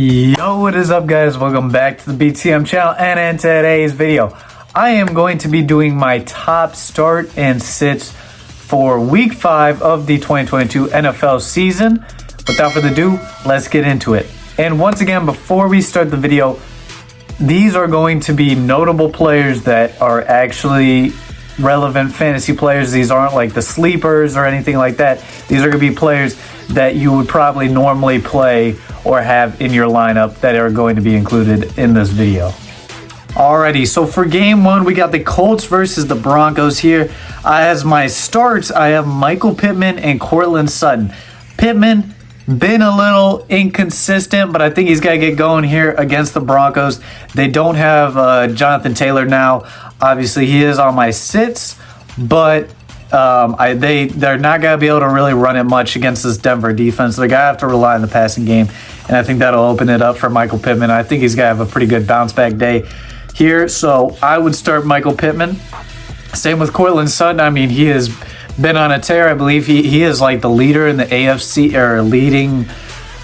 Yo, what is up, guys? Welcome back to the BTM channel, and in today's video I am going to be doing my top start and sits for week 5 of the 2022 NFL season. Without further ado, let's get into it. And once again, before we start the video, these are going to be notable players that are actually relevant fantasy players. These aren't like the sleepers or anything like that. These are going to be players that you would probably normally play or have in your lineup that are going to be included in this video. Alrighty, so for game 1, we got the Colts versus the Broncos here. As my starts, I have Michael Pittman and Courtland Sutton. Pittman been a little inconsistent, but I think he's got to get going here against the Broncos. They don't have Jonathan Taylor now. Obviously, he is on my sits, but they're not going to be able to really run it much against this Denver defense. They're going to have to rely on the passing game, and I think that'll open it up for Michael Pittman. I think he's going to have a pretty good bounce-back day here, so I would start Michael Pittman. Same with Courtland Sutton. I mean, he has been on a tear. I believe he is like the leader in the AFC, or leading,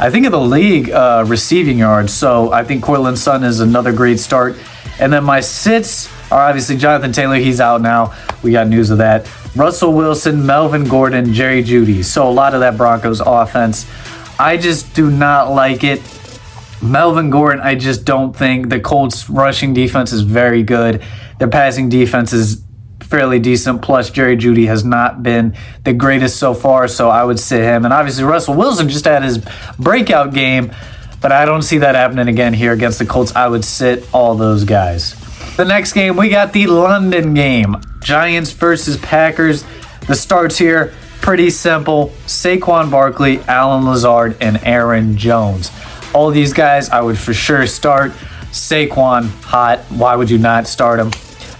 I think, in the league receiving yards. So I think Courtland Sutton is another great start. And then my sits are obviously Jonathan Taylor. He's out now. We got news of that. Russell Wilson, Melvin Gordon, Jerry Jeudy. So a lot of that Broncos offense, I just do not like it. Melvin Gordon, I just don't think. The Colts rushing defense is very good. Their passing defense is fairly decent, plus Jerry Jeudy has not been the greatest so far, so I would sit him. And obviously Russell Wilson just had his breakout game, but I don't see that happening again here against the Colts. I would sit all those guys. The next game, we got the London game, Giants versus Packers. The starts here, pretty simple: Saquon Barkley, Allen Lazard, and Aaron Jones. All these guys I would for sure start. Saquon, hot. Why would you not start him?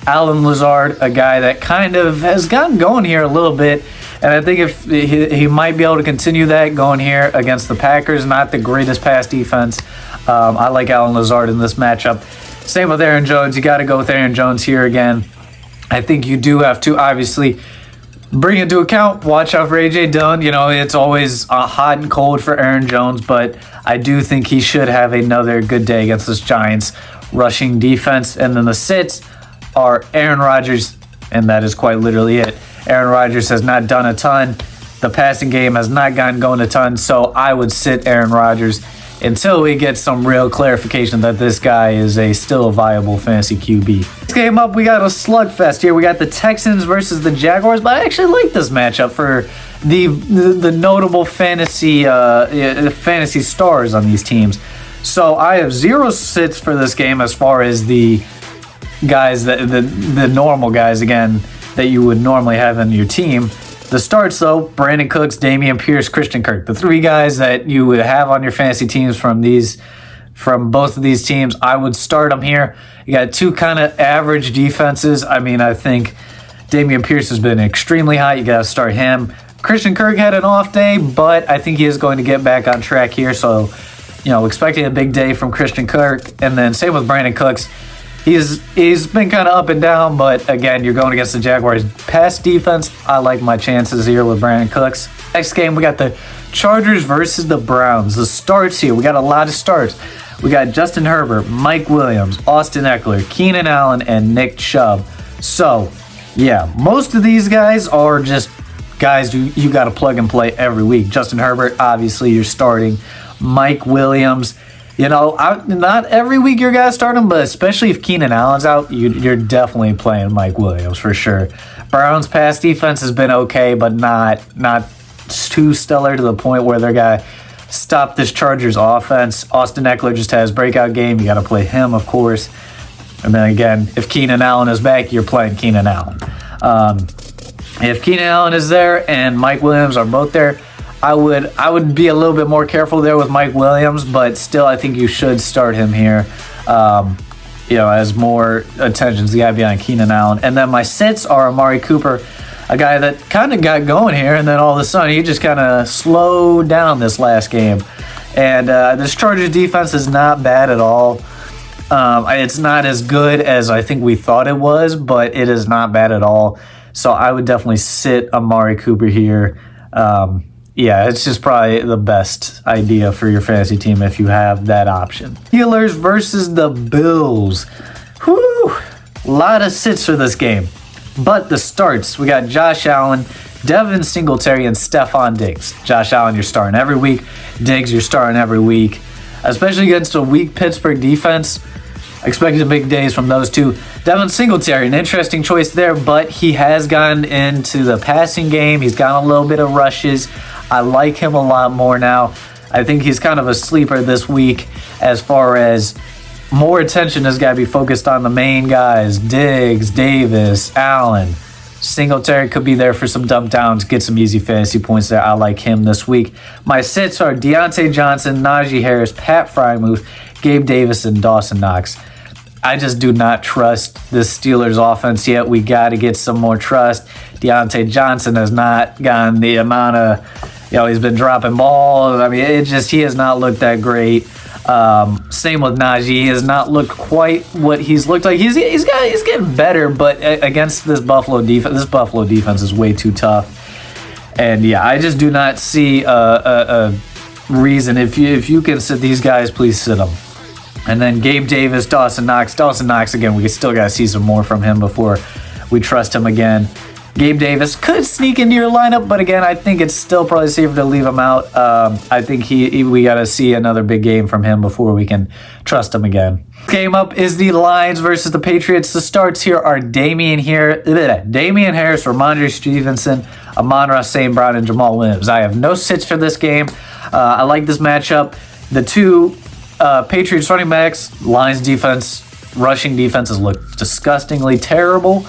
Allen Lazard, a guy that kind of has gotten going here a little bit, and I think if he might be able to continue that going here against the Packers. Not the greatest pass defense. I like Allen Lazard in this matchup. Same with Aaron Jones. You got to go with Aaron Jones here again. I think you do have to obviously bring into account, watch out for A.J. Dillon. You know, it's always hot and cold for Aaron Jones, but I do think he should have another good day against this Giants rushing defense. And then the sits are Aaron Rodgers, and that is quite literally it. Aaron Rodgers has not done a ton. The passing game has not gotten going a ton, so I would sit Aaron Rodgers until we get some real clarification that this guy is still a viable fantasy QB. Next game up, we got a slugfest here. We got the Texans versus the Jaguars, but I actually like this matchup for the notable fantasy stars on these teams. So I have 0 sits for this game as far as the guys, the normal guys, again, that you would normally have in your team. The starts, though: Brandon Cooks, Dameon Pierce, Christian Kirk. The 3 guys that you would have on your fantasy teams from both of these teams, I would start them here. You got 2 kind of average defenses. I mean, I think Dameon Pierce has been extremely hot. You got to start him. Christian Kirk had an off day, but I think he is going to get back on track here. So, you know, expecting a big day from Christian Kirk. And then same with Brandon Cooks. He's been kind of up and down, but again, you're going against the Jaguars pass defense. I like my chances here with Brandon Cooks. Next game, we got the Chargers versus the Browns. The starts here, we got a lot of starts. We got Justin Herbert, Mike Williams, Austin Eckler, Keenan Allen, and Nick Chubb. So, yeah, most of these guys are just guys you got to plug and play every week. Justin Herbert, obviously, you're starting. Mike Williams, you know, not every week you're going to start him, but especially if Keenan Allen's out, you're definitely playing Mike Williams for sure. Browns pass defense has been okay, but not too stellar to the point where they're going to stop this Chargers offense. Austin Eckler just has breakout game. You got to play him, of course. And then again, if Keenan Allen is back, you're playing Keenan Allen. If Keenan Allen is there and Mike Williams are both there, I would be a little bit more careful there with Mike Williams, but still I think you should start him here. You know, as more attention's got to be on Keenan Allen. And then my sits are Amari Cooper, a guy that kind of got going here, and then all of a sudden he just kind of slowed down this last game. And this Chargers defense is not bad at all. It's not as good as I think we thought it was, but it is not bad at all. So I would definitely sit Amari Cooper here. yeah, it's just probably the best idea for your fantasy team if you have that option. Steelers versus the Bills. Whew, a lot of sits for this game. But the starts, we got Josh Allen, Devin Singletary, and Stephon Diggs. Josh Allen, you're starting every week. Diggs, you're starting every week. Especially against a weak Pittsburgh defense. Expected big days from those two. Devin Singletary, an interesting choice there, but he has gotten into the passing game. He's gotten a little bit of rushes. I like him a lot more now. I think he's kind of a sleeper this week as far as more attention has got to be focused on the main guys. Diggs, Davis, Allen. Singletary could be there for some dump downs, get some easy fantasy points there. I like him this week. My sits are Deontay Johnson, Najee Harris, Pat Freiermuth, Gabe Davis, and Dawson Knox. I just do not trust this Steelers offense yet. We got to get some more trust. Deontay Johnson has not gotten the amount of, he's been dropping balls. I mean, he has not looked that great. Same with Najee. He has not looked quite what he's looked like. He's getting better, but against this Buffalo defense is way too tough. And yeah, I just do not see a reason. If you can sit these guys, please sit them. And then Gabe Davis, Dawson Knox. Dawson Knox, again, we still got to see some more from him before we trust him again. Gabe Davis could sneak into your lineup, but again, I think it's still probably safer to leave him out. I think we got to see another big game from him before we can trust him again. Game up is the Lions versus the Patriots. The starts here are Damian Harris, Ramondre Stevenson, Amon-Ra St. Brown, and Jamal Williams. I have no sits for this game. I like this matchup. The two Patriots running backs, Lions defense, rushing defenses look disgustingly terrible.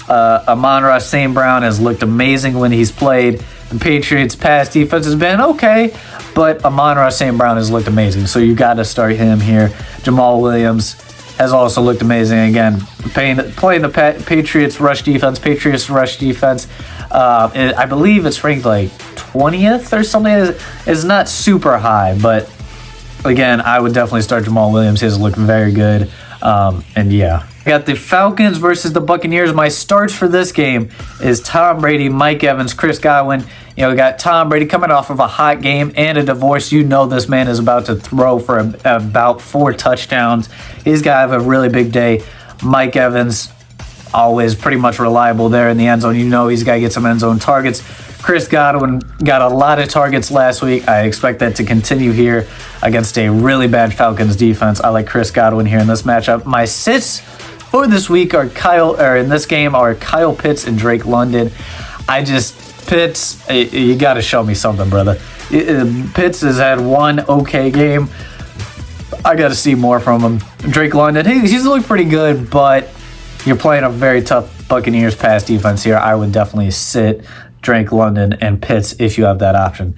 Amon-Ra St. Brown has looked amazing when he's played. The Patriots' pass defense has been okay, but Amon-Ra St. Brown has looked amazing, so you got to start him here. Jamal Williams has also looked amazing again. Playing the Patriots' rush defense. I believe it's ranked like 20th or something. It's not super high, but again, I would definitely start Jamal Williams. He has looked very good, and yeah. I got the Falcons versus the Buccaneers. My starts for this game is Tom Brady, Mike Evans, Chris Godwin. We got Tom Brady coming off of a hot game and a divorce. You know this man is about to throw for about 4 touchdowns. He's got to have a really big day. Mike Evans, always pretty much reliable there in the end zone. You know he's got to get some end zone targets. Chris Godwin got a lot of targets last week. I expect that to continue here against a really bad Falcons defense. I like Chris Godwin here in this matchup. My sits for this week are Kyle Pitts and Drake London. Pitts, you got to show me something, brother. Pitts has had one okay game. I got to see more from him. Drake London, he's looked pretty good, but you're playing a very tough Buccaneers pass defense here. I would definitely sit Drake London and Pitts if you have that option.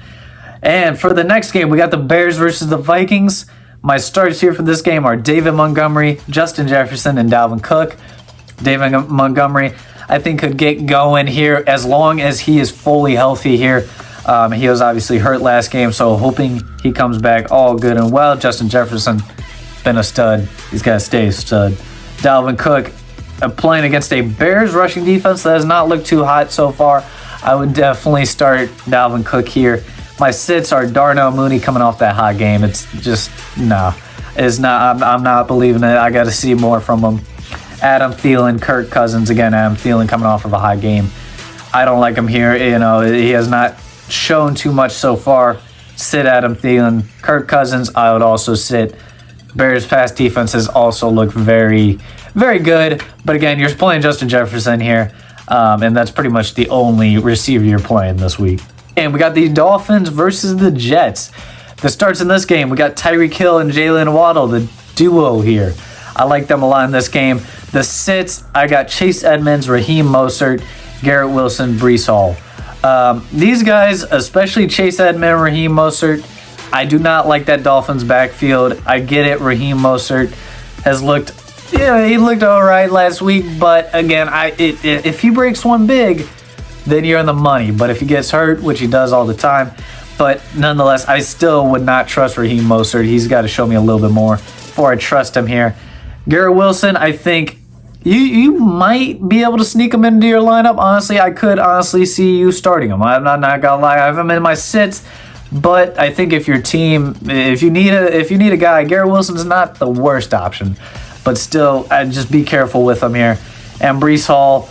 And for the next game, we got the Bears versus the Vikings. My starts here for this game are David Montgomery, Justin Jefferson, and Dalvin Cook. David Montgomery, I think, could get going here as long as he is fully healthy here. He was obviously hurt last game, so hoping he comes back all good and well. Justin Jefferson, been a stud. He's got to stay a stud. Dalvin Cook, playing against a Bears rushing defense that has not looked too hot so far. I would definitely start Dalvin Cook here. My sits are Darnell Mooney coming off that hot game. It's just, no. It's not. I'm not believing it. I got to see more from him. Adam Thielen, Kirk Cousins. Again, Adam Thielen coming off of a hot game. I don't like him here. He has not shown too much so far. Sit Adam Thielen. Kirk Cousins, I would also sit. Bears pass defenses also look very, very good. But again, you're playing Justin Jefferson here. And that's pretty much the only receiver you're playing this week. And we got the Dolphins versus the Jets. The starts in this game, we got Tyreek Hill and Jalen Waddle, the duo here. I like them a lot in this game. The sits, I got Chase Edmonds, Raheem Mostert, Garrett Wilson, Breece Hall. These guys, especially Chase Edmonds, Raheem Mostert, I do not like that Dolphins backfield. I get it, Raheem Mostert has looked, he looked all right last week, but again, if he breaks one big, then you're in the money. But if he gets hurt, which he does all the time, but nonetheless, I still would not trust Raheem Mostert. He's got to show me a little bit more before I trust him here. Garrett Wilson, I think you might be able to sneak him into your lineup. Honestly, I could honestly see you starting him. I'm not gonna lie. I have him in my sits, but I think if your team, if you need a guy, Garrett Wilson's not the worst option, but still, just be careful with him here. And Breece Hall,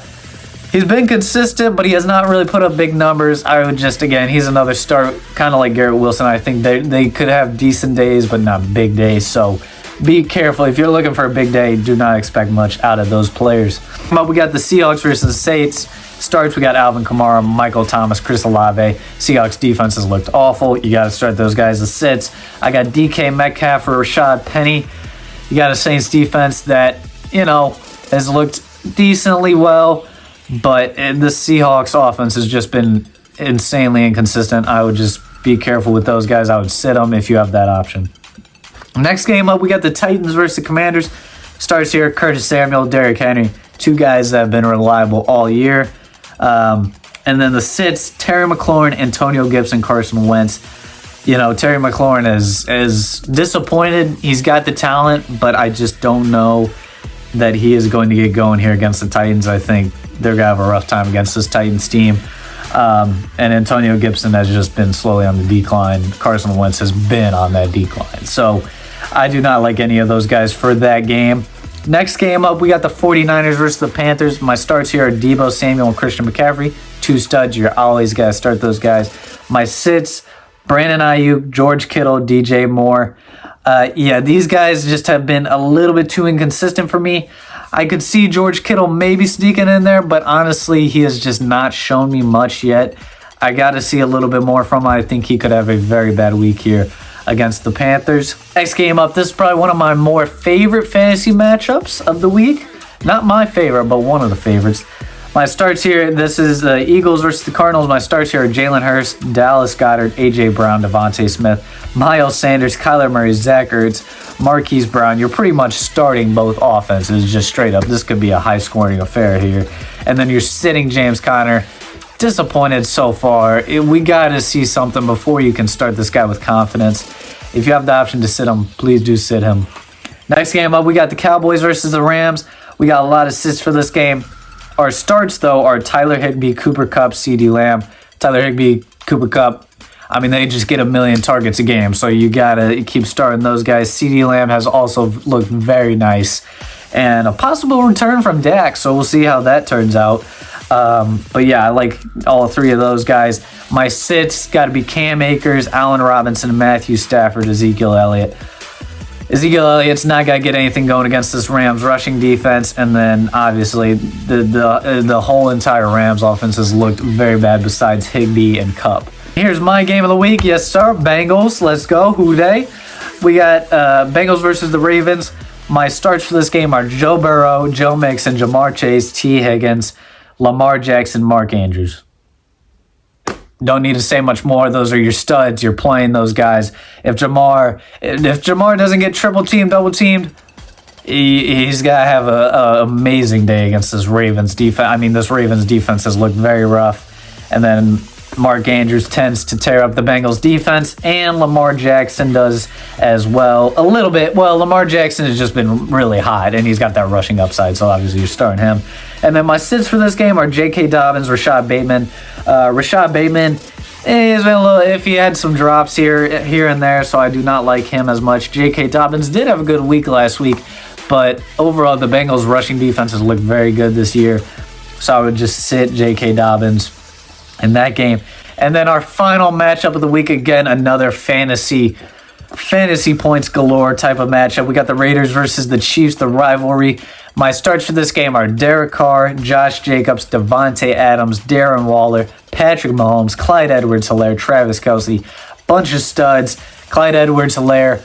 he's been consistent, but he has not really put up big numbers. I would just, again, he's another start, kind of like Garrett Wilson. I think they could have decent days, but not big days. So be careful. If you're looking for a big day, do not expect much out of those players. But we got the Seahawks versus the Saints. Starts, we got Alvin Kamara, Michael Thomas, Chris Olave. Seahawks defense has looked awful. You got to start those guys as sits. I got DK Metcalf for Rashad Penny. You got a Saints defense that, has looked decently well, but the Seahawks offense has just been insanely inconsistent. I would just be careful with those guys. I would sit them if you have that option. Next game up, we got the Titans versus the Commanders. Starts here, Curtis Samuel, Derrick Henry, two guys that have been reliable all year. And then the sits, Terry McLaurin, Antonio Gibson, Carson Wentz. Terry McLaurin is disappointed. He's got the talent, but I just don't know that he is going to get going here against the Titans. I think they're going to have a rough time against this Titans team. And Antonio Gibson has just been slowly on the decline. Carson Wentz has been on that decline. So I do not like any of those guys for that game. Next game up, we got the 49ers versus the Panthers. My starts here are Deebo Samuel and Christian McCaffrey. Two studs. You're always got to start those guys. My sits, Brandon Ayuk, George Kittle, DJ Moore. These guys just have been a little bit too inconsistent for me. I could see George Kittle maybe sneaking in there, but honestly, he has just not shown me much yet. I got to see a little bit more from him. I think he could have a very bad week here against the Panthers. Next game up, this is probably one of my more favorite fantasy matchups of the week. Not my favorite, but one of the favorites. My starts here, this is the Eagles versus the Cardinals. My starts here are Jalen Hurts, Dallas Goedert, A.J. Brown, Devontae Smith, Miles Sanders, Kyler Murray, Zach Ertz, Marquise Brown. You're pretty much starting both offenses just straight up. This could be a high-scoring affair here. And then you're sitting James Conner. Disappointed so far. We got to see something before you can start this guy with confidence. If you have the option to sit him, please do sit him. Next game up, we got the Cowboys versus the Rams. We got a lot of sits for this game. Our starts, though, are Tyler Higbee, Cooper Kupp, CeeDee Lamb. Tyler Higbee, Cooper Kupp, they just get 1 million targets a game, so you got to keep starting those guys. CeeDee Lamb has also looked very nice. And a possible return from Dak, so we'll see how that turns out. But yeah, I like all three of those guys. My sits got to be Cam Akers, Allen Robinson, Matthew Stafford, Ezekiel Elliott. Ezekiel Elliott's not going to get anything going against this Rams rushing defense, and then obviously the whole entire Rams offense has looked very bad besides Higbee and Kupp. Here's my game of the week. Yes, sir. Bengals. Let's go. Who they? We got Bengals versus the Ravens. My starts for this game are Joe Burrow, Joe Mixon, Jamar Chase, T. Higgins, Lamar Jackson, Mark Andrews. Don't need to say much more. Those are your studs. You're playing those guys. If Jamar doesn't get triple teamed, double teamed, he's got to have an amazing day against this Ravens defense. This Ravens defense has looked very rough. And then Mark Andrews tends to tear up the Bengals defense, and Lamar Jackson does as well. A little bit. Well, Lamar Jackson has just been really hot, and he's got that rushing upside, so obviously you're starting him. And then my sits for this game are J.K. Dobbins, Rashad Bateman. Rashad Bateman has been a little iffy. Had some drops here and there, so I do not like him as much. J.K. Dobbins did have a good week last week, but overall the Bengals rushing defense has looked very good this year, so I would just sit J.K. Dobbins in that game. And then our final matchup of the week, again, another fantasy points galore type of matchup. We got the Raiders versus the Chiefs, the rivalry. My starts for this game are Derek Carr, Josh Jacobs, Devontae Adams, Darren Waller, Patrick Mahomes, Clyde Edwards-Helaire, Travis Kelce. Bunch of studs. Clyde Edwards-Helaire,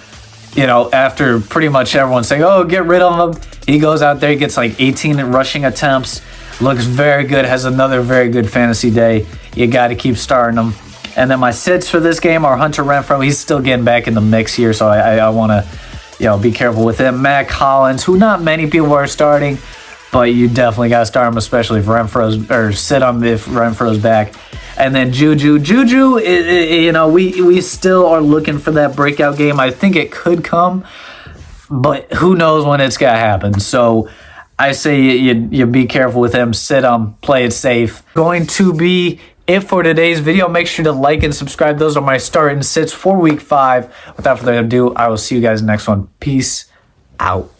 after pretty much everyone saying, oh, get rid of him, he goes out there, he gets like 18 rushing attempts. Looks very good, has another very good fantasy day. You got to keep starting him. And then my sits for this game are Hunter Renfrow. He's still getting back in the mix here, so I want to be careful with him. Matt Collins, who not many people are starting, but you definitely got to start him, especially if sit him if Renfro's back. And then Juju, we still are looking for that breakout game. I think it could come, but who knows when it's going to happen. So I say you be careful with him. Sit him. Play it safe. Going to be it for today's video. Make sure to like and subscribe. Those are my start and sits for week 5. Without further ado, I will see you guys next one. Peace out.